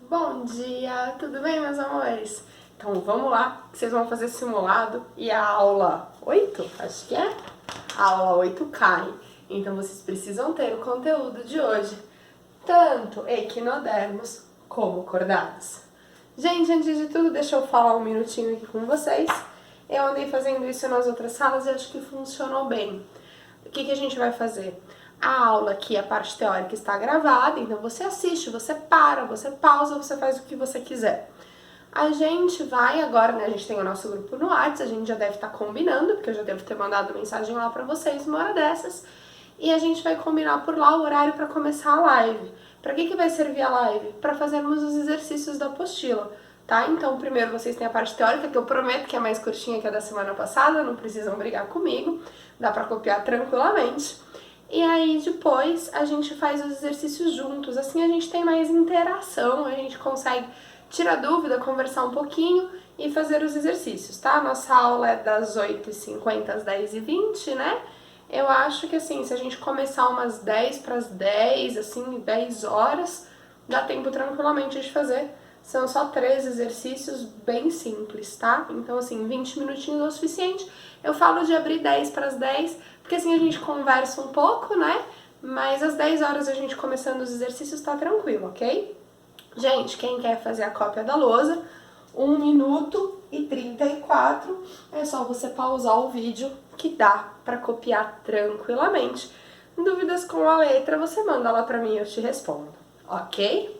Bom dia, tudo bem, meus amores? Então vamos lá, que vocês vão fazer simulado e a aula 8, acho que é? A aula 8 cai. Então vocês precisam ter o conteúdo de hoje, tanto equinodermos como cordados. Gente, antes de tudo, deixa eu falar um minutinho aqui com vocês. Eu andei fazendo isso nas outras salas e acho que funcionou bem. O que a gente vai fazer? A aula aqui, a parte teórica está gravada, então você assiste, você para, você pausa, você faz o que você quiser. A gente vai agora, né, a gente tem o nosso grupo no WhatsApp, a gente já deve estar combinando, porque eu já devo ter mandado mensagem lá pra vocês uma hora dessas, e a gente vai combinar por lá o horário para começar a live. Para que vai servir a live? Para fazermos os exercícios da apostila, tá? Então, primeiro vocês têm a parte teórica, que eu prometo que é mais curtinha que a da semana passada, não precisam brigar comigo, dá para copiar tranquilamente. E aí depois a gente faz os exercícios juntos, assim a gente tem mais interação, a gente consegue tirar dúvida, conversar um pouquinho e fazer os exercícios, tá? Nossa aula é das 8h50 às 10h20, né? Eu acho que assim, se a gente começar umas 10 para as 10, assim, 10 horas, dá tempo tranquilamente de fazer. São só 3 exercícios bem simples, tá? Então assim, 20 minutinhos é o suficiente. Eu falo de abrir 10 para as 10, porque assim a gente conversa um pouco, né? Mas às 10 horas a gente começando os exercícios tá tranquilo, ok? Gente, quem quer fazer a cópia da lousa, 1 minuto e 34, é só você pausar o vídeo que dá para copiar tranquilamente. Dúvidas com a letra, você manda lá para mim e eu te respondo, ok?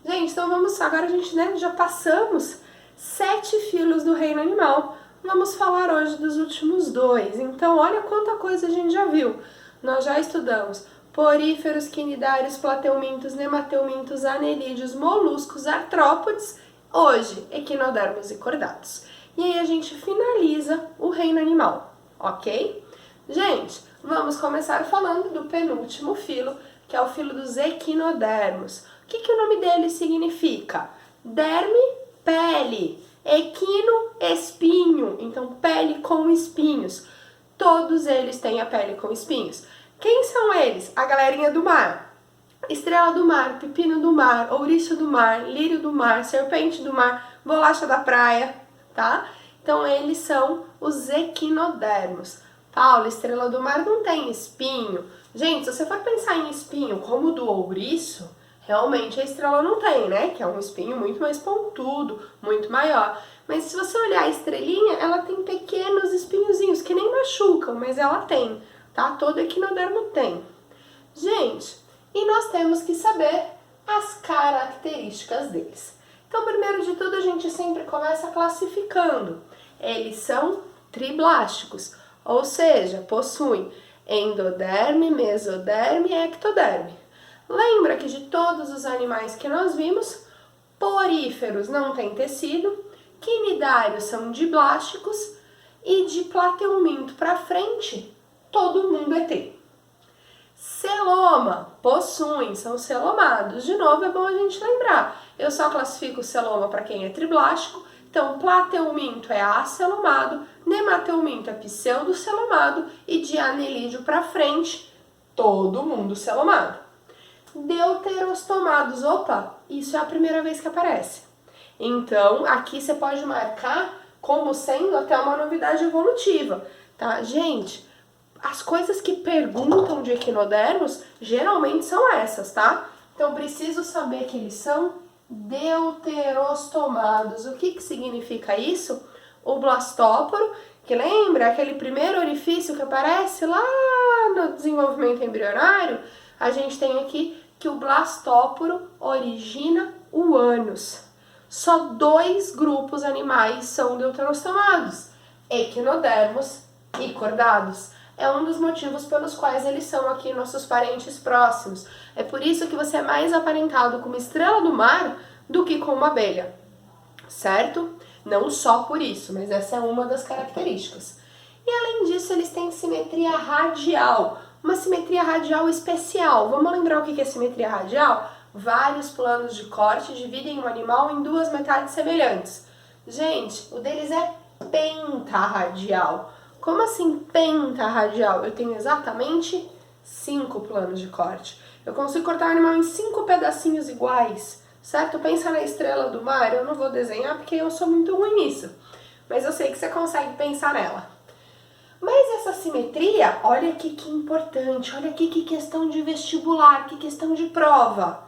Gente, então vamos, agora a gente, né, já passamos 7 filos do reino animal. Vamos falar hoje dos últimos 2. Então, olha quanta coisa a gente já viu. Nós já estudamos poríferos, quinidários, plateumintos, nemateumintos, anelídeos, moluscos, artrópodes. Hoje, equinodermos e cordados. E aí a gente finaliza o reino animal, ok? Gente, vamos começar falando do penúltimo filo, que é o filo dos equinodermos. O que o nome dele significa? Derme, pele. Equino, espinho. Então, pele com espinhos. Todos eles têm a pele com espinhos. Quem são eles? A galerinha do mar. Estrela do mar, pepino do mar, ouriço do mar, lírio do mar, serpente do mar, bolacha da praia, tá? Então, eles são os equinodermos. Paula, estrela do mar não tem espinho. Gente, se você for pensar em espinho como o do ouriço, realmente a estrela não tem, né? Que é um espinho muito mais pontudo, muito maior. Mas se você olhar a estrelinha, ela tem pequenos espinhozinhos que nem machucam, mas ela tem, tá? Todo equinodermo tem. Gente, e nós temos que saber as características deles. Então, primeiro de tudo, a gente sempre começa classificando. Eles são triblásticos, ou seja, possuem endoderme, mesoderme e ectoderme. Lembra que de todos os animais que nós vimos, poríferos não têm tecido, quinidários são diblásticos e de plateuminto para frente, todo mundo é T. Celoma, possuem, são celomados. De novo, é bom a gente lembrar. Eu só classifico celoma para quem é triblástico, então plateuminto é acelomado, nemateuminto é pseudocelomado e de anelídeo para frente, todo mundo celomado. Deuterostomados, opa, isso é a primeira vez que aparece. Então, aqui você pode marcar como sendo até uma novidade evolutiva, tá? Gente, as coisas que perguntam de equinodermos geralmente são essas, tá? Então, preciso saber que eles são deuterostomados. O que significa isso? O blastóporo, que lembra aquele primeiro orifício que aparece lá no desenvolvimento embrionário? A gente tem aqui que o blastóporo origina o ânus. Só 2 grupos animais são deuterostomados, equinodermos e cordados. É um dos motivos pelos quais eles são aqui nossos parentes próximos. É por isso que você é mais aparentado com uma estrela do mar do que com uma abelha, certo? Não só por isso, mas essa é uma das características. E além disso, eles têm simetria radial, uma simetria radial especial. Vamos lembrar o que é simetria radial? Vários planos de corte dividem um animal em 2 metades semelhantes. Gente, o deles é pentarradial. Como assim pentarradial? Eu tenho exatamente 5 planos de corte. Eu consigo cortar o animal em 5 pedacinhos iguais. certo? Pensa na estrela do mar, eu não vou desenhar porque eu sou muito ruim nisso, mas eu sei que você consegue pensar nela. Mas essa simetria, olha aqui que importante, olha aqui que questão de vestibular, que questão de prova.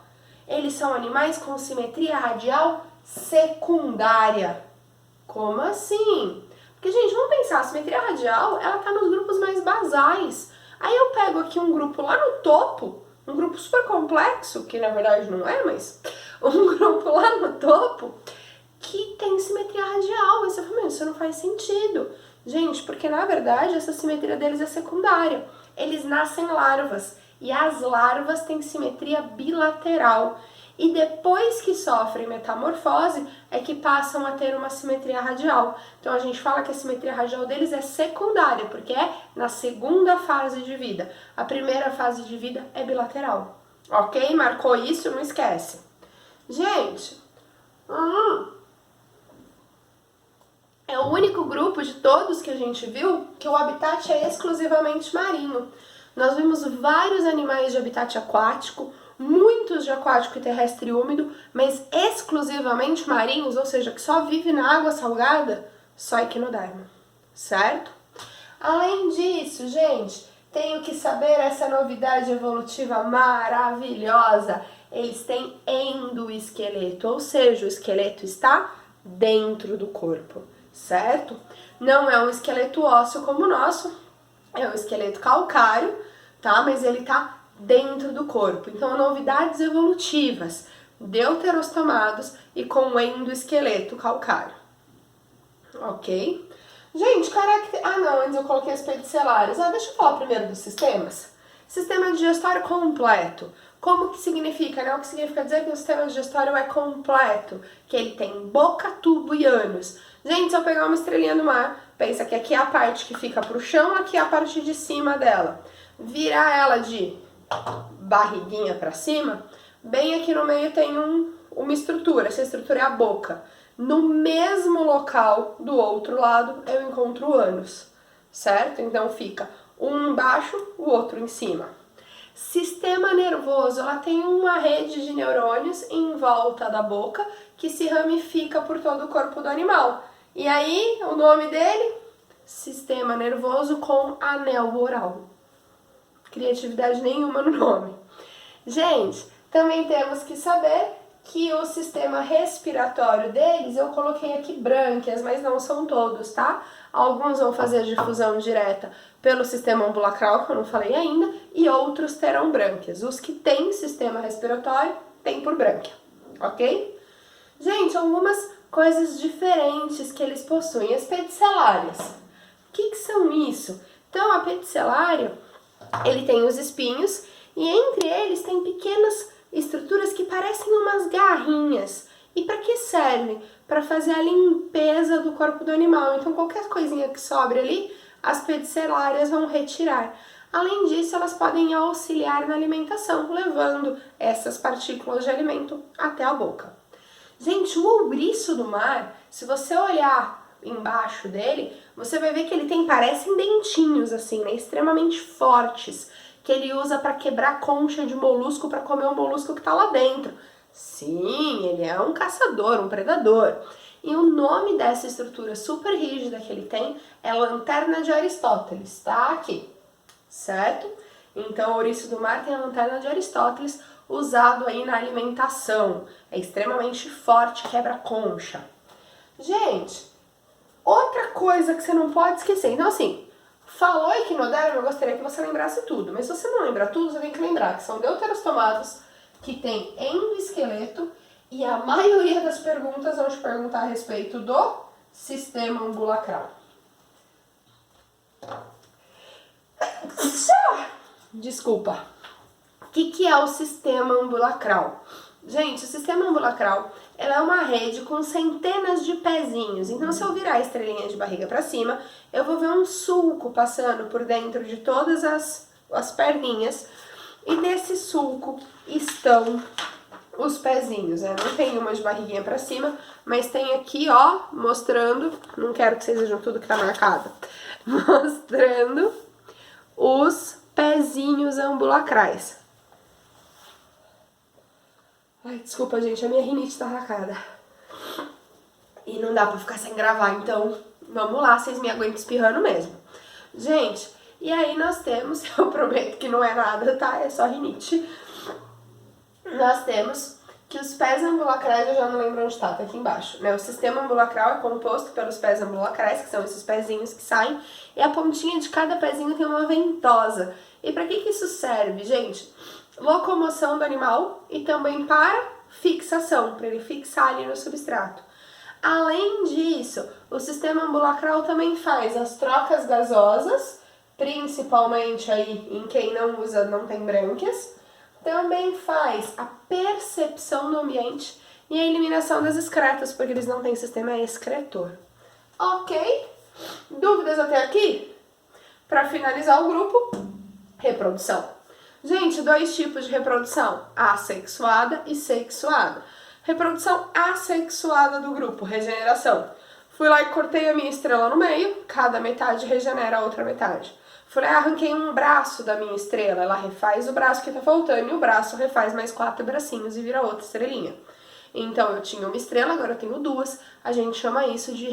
Eles são animais com simetria radial secundária. Como assim? Porque, gente, vamos pensar, a simetria radial, ela tá nos grupos mais basais. Aí eu pego aqui um grupo lá no topo, um grupo super complexo, que na verdade não é, mas um grupo lá no topo, que tem simetria radial. E você fala, isso não faz sentido. Gente, porque na verdade essa simetria deles é secundária. Eles nascem larvas e as larvas têm simetria bilateral. E depois que sofrem metamorfose é que passam a ter uma simetria radial. Então a gente fala que a simetria radial deles é secundária, porque é na segunda fase de vida. A primeira fase de vida é bilateral. Ok? Marcou isso? Não esquece. Gente, é o único grupo de todos que a gente viu que o habitat é exclusivamente marinho. Nós vimos vários animais de habitat aquático, muitos de aquático e terrestre úmido, mas exclusivamente marinhos, ou seja, que só vive na água salgada, só equinoderma, certo? Além disso, gente, tenho que saber essa novidade evolutiva maravilhosa. Eles têm endoesqueleto, ou seja, o esqueleto está dentro do corpo, certo? Não é um esqueleto ósseo como o nosso, é um esqueleto calcário, tá? Mas ele tá dentro do corpo. Então, novidades evolutivas, deuterostomados e com endoesqueleto calcário. Ok? Gente, antes eu coloquei as pedicelares. Deixa eu falar primeiro dos sistemas. Sistema digestório completo. Como que significa, né? O que significa dizer que o sistema digestório é completo? Que ele tem boca, tubo e ânus. Gente, se eu pegar uma estrelinha no mar, pensa que aqui é a parte que fica pro chão, aqui é a parte de cima dela. Virar ela de barriguinha para cima, bem aqui no meio tem uma estrutura, essa estrutura é a boca. No mesmo local do outro lado eu encontro o ânus, certo? Então fica um embaixo, o outro em cima. Sistema nervoso, ela tem uma rede de neurônios em volta da boca que se ramifica por todo o corpo do animal. E aí, o nome dele? Sistema nervoso com anel oral. Criatividade nenhuma no nome. Gente, também temos que saber que o sistema respiratório deles, eu coloquei aqui brânquias, mas não são todos, tá? Alguns vão fazer difusão direta pelo sistema ambulacral, que eu não falei ainda, e outros terão brânquias. Os que têm sistema respiratório, têm por brânquia, ok? Gente, algumas coisas diferentes que eles possuem. As pedicelárias. O que são isso? Então, a pedicelária, ele tem os espinhos e entre eles tem pequenas estruturas que parecem umas garrinhas. E para que servem? Para fazer a limpeza do corpo do animal. Então, qualquer coisinha que sobre ali, as pedicelárias vão retirar. Além disso, elas podem auxiliar na alimentação, levando essas partículas de alimento até a boca. Gente, o ouriço do mar, se você olhar embaixo dele, você vai ver que ele parecem dentinhos assim, né, extremamente fortes, que ele usa para quebrar concha de molusco para comer o molusco que está lá dentro. Sim, ele é um caçador, um predador. E o nome dessa estrutura super rígida que ele tem é lanterna de Aristóteles, tá aqui, certo? Então, o ouriço do mar tem a lanterna de Aristóteles, usado aí na alimentação. É extremamente forte, quebra concha. Gente, outra coisa que você não pode esquecer. Então, assim, falou equinoderma, eu gostaria que você lembrasse tudo. Mas se você não lembra tudo, você tem que lembrar que são deuterostomados, que tem endoesqueleto, e a maioria das perguntas vão te perguntar a respeito do sistema ambulacral. Desculpa. O que é o sistema ambulacral? Gente, o sistema ambulacral ela é uma rede com centenas de pezinhos. Então, se eu virar a estrelinha de barriga para cima, eu vou ver um sulco passando por dentro de todas as perninhas. E nesse sulco estão os pezinhos, né? Não tem uma de barriguinha para cima, mas tem aqui, ó, mostrando... Não quero que vocês vejam tudo que tá marcado. Mostrando os pezinhos ambulacrais. Ai, desculpa, gente, a minha rinite tá atacada. E não dá pra ficar sem gravar, então vamos lá, vocês me aguentam espirrando mesmo. Gente, e aí nós temos, eu prometo que não é nada, tá? É só rinite. Nós temos que os pés ambulacrais, eu já não lembro onde tá aqui embaixo, né? O sistema ambulacral é composto pelos pés ambulacrais, que são esses pezinhos que saem, e a pontinha de cada pezinho tem uma ventosa. E pra que isso serve, gente? Locomoção do animal e também para fixação, para ele fixar ali no substrato. Além disso, o sistema ambulacral também faz as trocas gasosas, principalmente aí em quem não usa, não tem brânquias, também faz a percepção do ambiente e a eliminação das excretas, porque eles não têm sistema excretor. Ok? Dúvidas até aqui? Para finalizar o grupo, reprodução. Gente, 2 tipos de reprodução, assexuada e sexuada. Reprodução assexuada do grupo, regeneração. Fui lá e cortei a minha estrela no meio, cada metade regenera a outra metade. Fui lá e arranquei um braço da minha estrela, ela refaz o braço que tá faltando e o braço refaz mais 4 bracinhos e vira outra estrelinha. Então eu tinha uma estrela, agora eu tenho 2. A gente chama isso de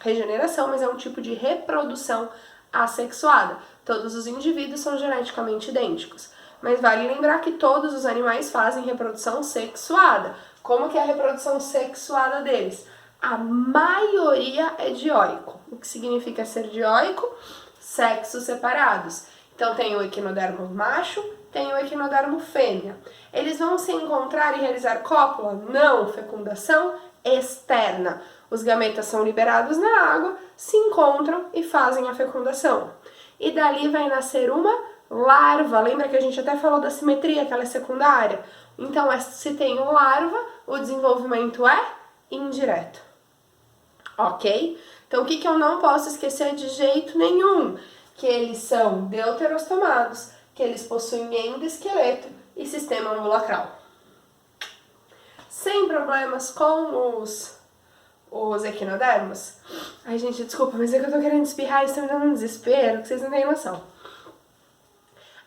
regeneração, mas é um tipo de reprodução assexuada. Todos os indivíduos são geneticamente idênticos. Mas vale lembrar que todos os animais fazem reprodução sexuada. Como que é a reprodução sexuada deles? A maioria é dioico. O que significa ser dioico? Sexos separados. Então tem o equinodermo macho, tem o equinodermo fêmea. Eles vão se encontrar e realizar cópula? Não, fecundação externa. Os gametas são liberados na água, se encontram e fazem a fecundação. E dali vai nascer uma larva. Lembra que a gente até falou da simetria, que ela é secundária? Então, se tem larva, o desenvolvimento é indireto. Ok? Então, o que eu não posso esquecer de jeito nenhum? Que eles são deuterostomados, que eles possuem endoesqueleto e sistema ambulacral. Sem problemas com os equinodermos? Ai, gente, desculpa, mas é que eu tô querendo espirrar e isso tá me dando um desespero, que vocês não têm noção.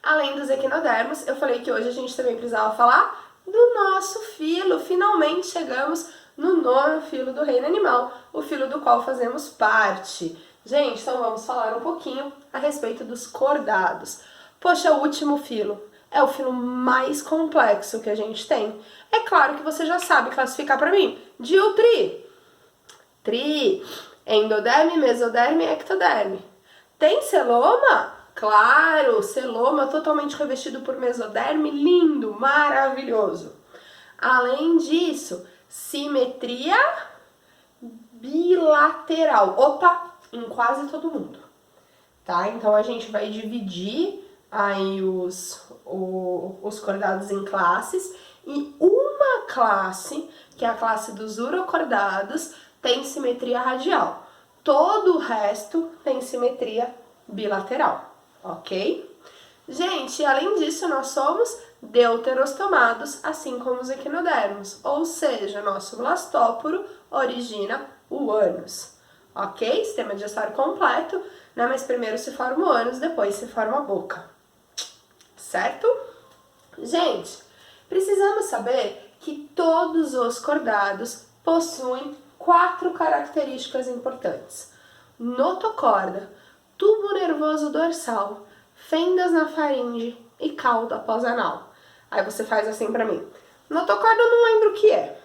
Além dos equinodermos, eu falei que hoje a gente também precisava falar do nosso filo. Finalmente chegamos no 9º filo do reino animal, o filo do qual fazemos parte. Gente, então vamos falar um pouquinho a respeito dos cordados. Poxa, o último filo é o filo mais complexo que a gente tem. É claro que você já sabe classificar para mim. Dil, tri, endoderme, mesoderme e ectoderme. Tem celoma? Claro, celoma totalmente revestido por mesoderme, lindo, maravilhoso. Além disso, simetria bilateral. Opa, em quase todo mundo. Tá? Então a gente vai dividir aí os cordados em classes e uma classe, que é a classe dos urocordados, tem simetria radial. Todo o resto tem simetria bilateral. Ok? Gente, além disso, nós somos deuterostomados, assim como os equinodermos, ou seja, nosso blastóporo origina o ânus. Ok? Sistema digestório completo, né? Mas primeiro se forma o ânus, depois se forma a boca. Certo? Gente, precisamos saber que todos os cordados possuem 4 características importantes: notocorda, tubo nervoso dorsal, fendas na faringe e cauda pós-anal. Aí você faz assim pra mim. Notocorda eu não lembro o que é.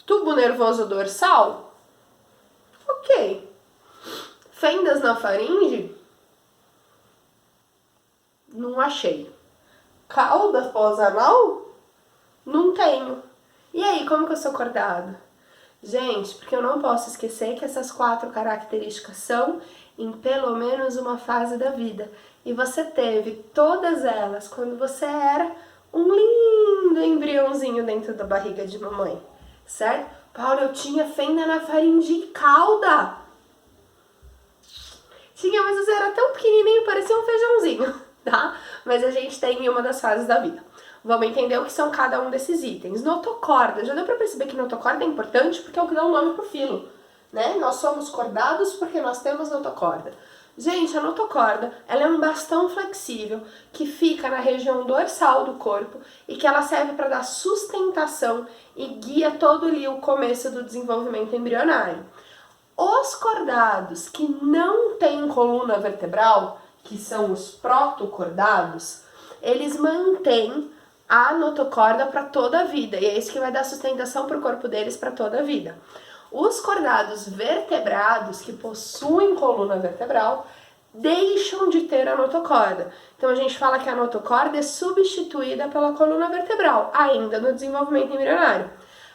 Tubo nervoso dorsal? Ok. Fendas na faringe? Não achei. Cauda pós-anal? Não tenho. E aí, como que eu sou cordado? Gente, porque eu não posso esquecer que essas 4 características são em pelo menos uma fase da vida. E você teve todas elas quando você era um lindo embriãozinho dentro da barriga de mamãe, certo? Paula, eu tinha fenda na faringe e cauda. Tinha, mas você era tão pequenininho, parecia um feijãozinho, tá? Mas a gente tem em uma das fases da vida. Vamos entender o que são cada um desses itens. Notocorda, já deu pra perceber que notocorda é importante porque é o que dá o nome pro filo, né? Nós somos cordados porque nós temos notocorda. Gente, a notocorda, ela é um bastão flexível que fica na região dorsal do corpo e que ela serve para dar sustentação e guia todo ali o começo do desenvolvimento embrionário. Os cordados que não têm coluna vertebral, que são os protocordados, eles mantêm a notocorda para toda a vida e é isso que vai dar sustentação para o corpo deles para toda a vida. Os cordados vertebrados, que possuem coluna vertebral, deixam de ter a notocorda. Então a gente fala que a notocorda é substituída pela coluna vertebral, ainda no desenvolvimento embrionário.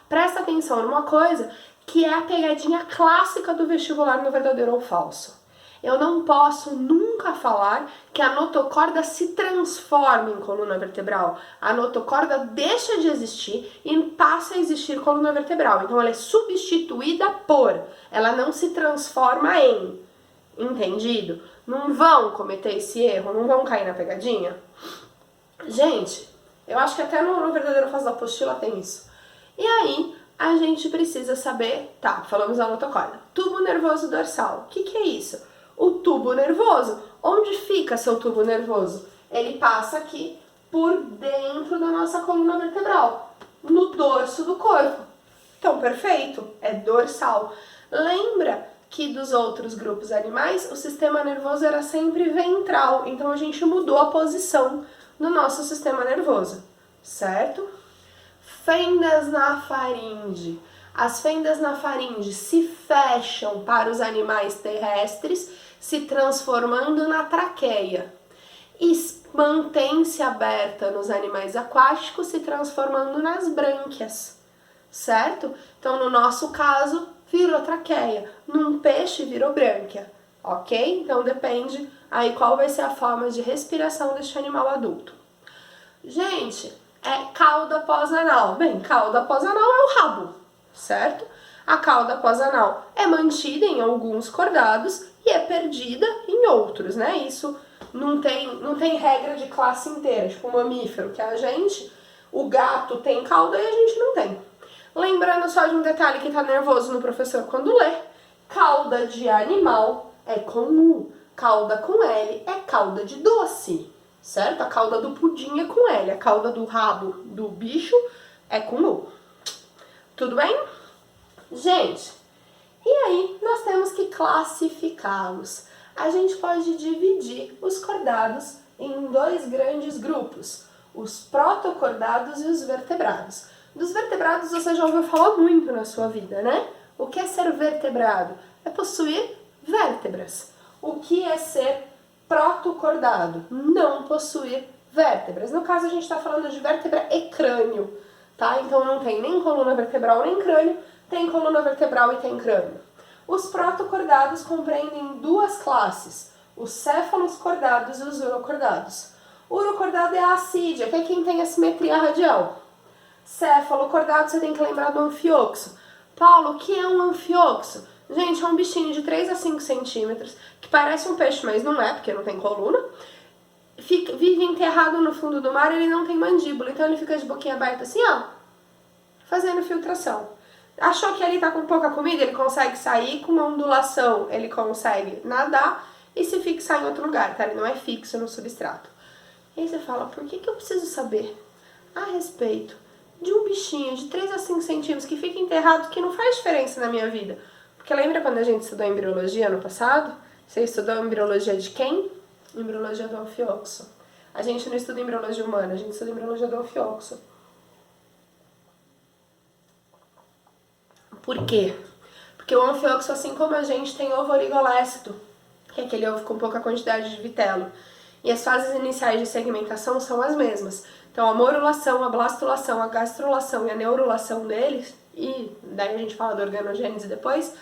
Presta atenção numa coisa que é a pegadinha clássica do vestibular no verdadeiro ou falso. Eu não posso nunca falar que a notocorda se transforma em coluna vertebral. A notocorda deixa de existir e passa a existir coluna vertebral. Então ela é substituída por, ela não se transforma em. Entendido? Não vão cometer esse erro, não vão cair na pegadinha? Gente, eu acho que até no verdadeiro faz da apostila tem isso. E aí, a gente precisa saber, tá, falamos da notocorda. Tubo nervoso dorsal, o que é isso? O tubo nervoso. Onde fica seu tubo nervoso? Ele passa aqui por dentro da nossa coluna vertebral, no dorso do corpo. Então, perfeito, é dorsal. Lembra que dos outros grupos animais, o sistema nervoso era sempre ventral, então a gente mudou a posição do nosso sistema nervoso, certo? Fendas na faringe. As fendas na faringe se fecham para os animais terrestres, se transformando na traqueia. E mantém-se aberta nos animais aquáticos, se transformando nas brânquias, certo? Então, no nosso caso, virou traqueia. Num peixe, virou brânquia, ok? Então, depende aí qual vai ser a forma de respiração deste animal adulto. Gente, é cauda pós-anal. Bem, cauda pós-anal é o rabo, certo? A cauda pós-anal é mantida em alguns cordados e é perdida em outros, né? Isso não tem regra de classe inteira, tipo o mamífero, que a gente, o gato tem cauda e a gente não tem. Lembrando só de um detalhe que tá nervoso no professor quando lê, cauda de animal é com U, cauda com L é cauda de doce, certo? A cauda do pudim é com L, a cauda do rabo do bicho é com U. Tudo bem? Gente, e aí nós temos que classificá-los. A gente pode dividir os cordados em dois grandes grupos, os protocordados e os vertebrados. Dos vertebrados você já ouviu falar muito na sua vida, né? O que é ser vertebrado? É possuir vértebras. O que é ser protocordado? Não possuir vértebras. No caso a gente está falando de vértebra e crânio, tá? Então não tem nem coluna vertebral nem crânio, tem coluna vertebral e tem crânio. Os protocordados compreendem duas classes, os céfalos cordados e os urocordados. O urocordado é a assídia, que é quem tem a simetria radial. Céfalo-cordado, você tem que lembrar do anfioxo. Paulo, o que é um anfioxo? Gente, é um bichinho de 3 a 5 centímetros, que parece um peixe, mas não é, porque não tem coluna. Vive enterrado no fundo do mar, ele não tem mandíbula, então ele fica de boquinha aberta assim, ó, fazendo filtração. Achou que ele tá com pouca comida, ele consegue sair com uma ondulação, ele consegue nadar e se fixar em outro lugar, tá? Ele não é fixo no substrato. E aí você fala, por que eu preciso saber a respeito de um bichinho de 3 a 5 centímetros que fica enterrado, que não faz diferença na minha vida? Porque lembra quando a gente estudou embriologia no passado? Você estudou embriologia de quem? Embriologia do anfioxo. A gente não estuda embriologia humana, a gente estuda embriologia do anfioxo. Por quê? Porque o anfioxo, assim como a gente, tem ovo oligolécito, que é aquele ovo com pouca quantidade de vitelo. E as fases iniciais de segmentação são as mesmas. Então, a morulação, a blastulação, a gastrulação e a neurulação deles, e daí a gente fala da organogênese depois,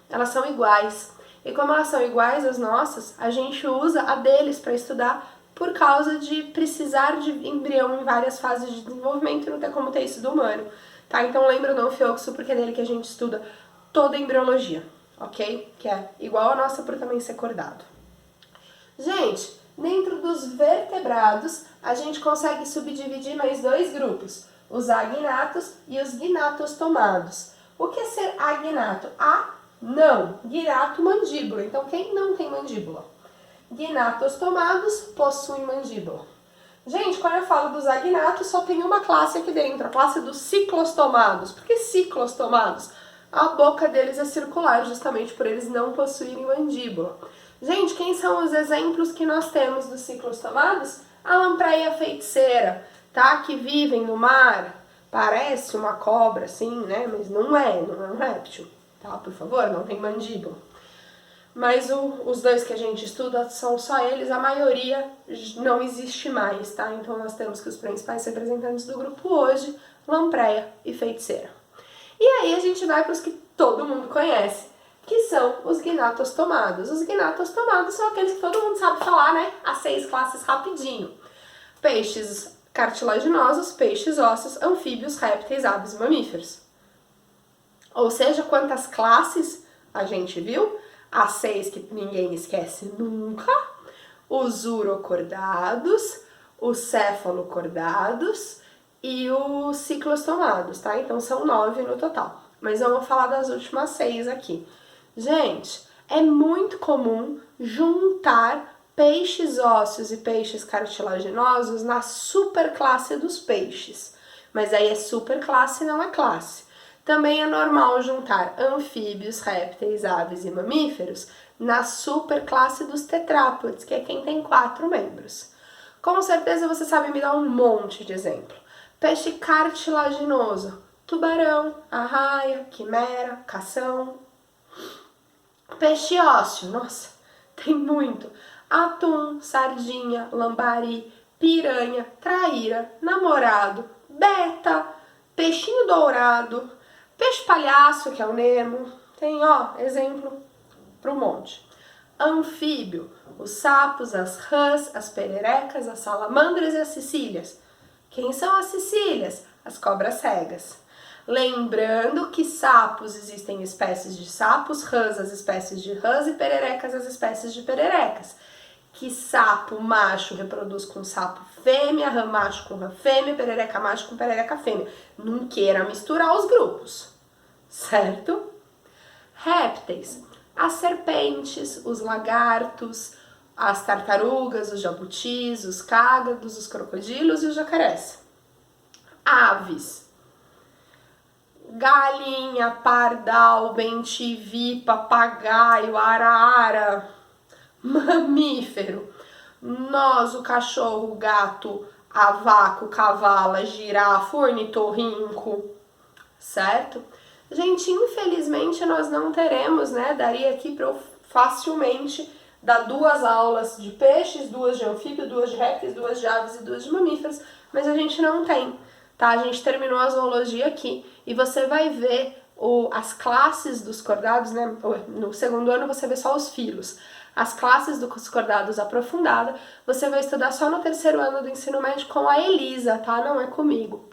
elas são iguais. E como elas são iguais às nossas, a gente usa a deles para estudar por causa de precisar de embrião em várias fases de desenvolvimento e não ter como ter isso do humano. Tá? Então lembra do anfioxo porque é dele que a gente estuda toda a embriologia, ok? Que é igual a nossa por também ser cordado. Gente, dentro dos vertebrados, a gente consegue subdividir mais dois grupos, os agnatos e os gnatostomados. O que é ser agnato? Não, gnato, mandíbula. Então quem não tem mandíbula? gnatostomados possuem mandíbula. Gente, quando eu falo dos agnatos, só tem uma classe aqui dentro, a classe dos ciclostomados. Por que ciclostomados? A boca deles é circular, justamente por eles não possuírem mandíbula. Gente, quem são os exemplos que nós temos dos ciclostomados? A lampreia feiticeira, tá? Que vivem no mar. Parece uma cobra, assim, né? Mas não é um réptil, tá? Por favor, não tem mandíbula. Mas os dois que a gente estuda são só eles, a maioria não existe mais, tá? Então nós temos que os principais representantes do grupo hoje, lampreia e feiticeira. E aí a gente vai para os que todo mundo conhece, que são os gnatostomados. Os gnatostomados são aqueles que todo mundo sabe falar, né? As 6 classes rapidinho. Peixes cartilaginosos, peixes ósseos, anfíbios, répteis, aves e mamíferos. Ou seja, quantas classes a gente viu? As 6 que ninguém esquece nunca, os urocordados, os cefalocordados e os ciclostomados, tá? Então são 9 no total. Mas eu vou falar das últimas 6 aqui. Gente, é muito comum juntar peixes ósseos e peixes cartilaginosos na superclasse dos peixes. Mas aí é superclasse, não é classe. Também é normal juntar anfíbios, répteis, aves e mamíferos na superclasse dos tetrápodes, que é quem tem 4 membros. Com certeza você sabe me dar um monte de exemplo. Peixe cartilaginoso, tubarão, arraia, quimera, cação. Peixe ósseo, nossa, tem muito. Atum, sardinha, lambari, piranha, traíra, namorado, beta, peixinho dourado, peixe palhaço, que é o Nemo, tem, ó, exemplo para um monte. Anfíbio, os sapos, as rãs, as pererecas, as salamandras e as cecílias. Quem são as cecílias? As cobras cegas. Lembrando que sapos existem espécies de sapos, rãs as espécies de rãs e pererecas as espécies de pererecas. Que sapo macho reproduz com sapo fêmea, rã macho com rã fêmea, perereca macho com perereca fêmea. Não queira misturar os grupos, certo? Répteis, as serpentes, os lagartos, as tartarugas, os jabutis, os cágados, os crocodilos e os jacarés. Aves, galinha, pardal, bem-te-vi, papagaio, arara. Mamífero, nós, o cachorro, o gato, a vaca, o cavalo, a girafa, o ornitorrinco, certo? Gente, infelizmente nós não teremos, né? Daria aqui para eu facilmente dar 2 aulas de peixes, 2 de anfíbio, 2 de répteis, 2 de aves e 2 de mamíferos, mas a gente não tem, tá? A gente terminou a zoologia aqui e você vai ver as classes dos cordados, né? No segundo ano você vê só os filos. As classes dos cordados aprofundada, você vai estudar só no 3º ano do ensino médio com a Elisa, tá? Não é comigo.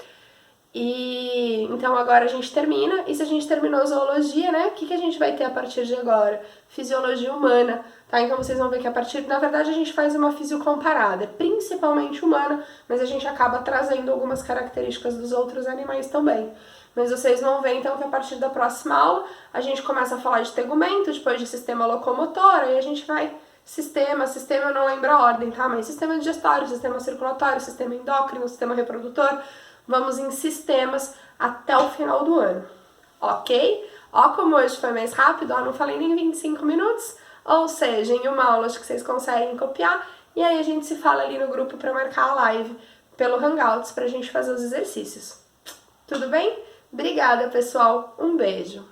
E então agora a gente termina, e se a gente terminou a zoologia, né? O que a gente vai ter a partir de agora? Fisiologia humana, tá? Então vocês vão ver que a partir, na verdade a gente faz uma fisio comparada, é principalmente humana, mas a gente acaba trazendo algumas características dos outros animais também. Mas vocês vão ver então que a partir da próxima aula a gente começa a falar de tegumento, depois de sistema locomotor, aí a gente vai sistema eu não lembro a ordem, tá? Mas sistema digestório, sistema circulatório, sistema endócrino, sistema reprodutor, vamos em sistemas até o final do ano, ok? Ó como hoje foi mais rápido, ó, não falei nem 25 minutos, ou seja, em uma aula acho que vocês conseguem copiar, e aí a gente se fala ali no grupo para marcar a live pelo Hangouts pra gente fazer os exercícios. Tudo bem? Obrigada, pessoal. Um beijo.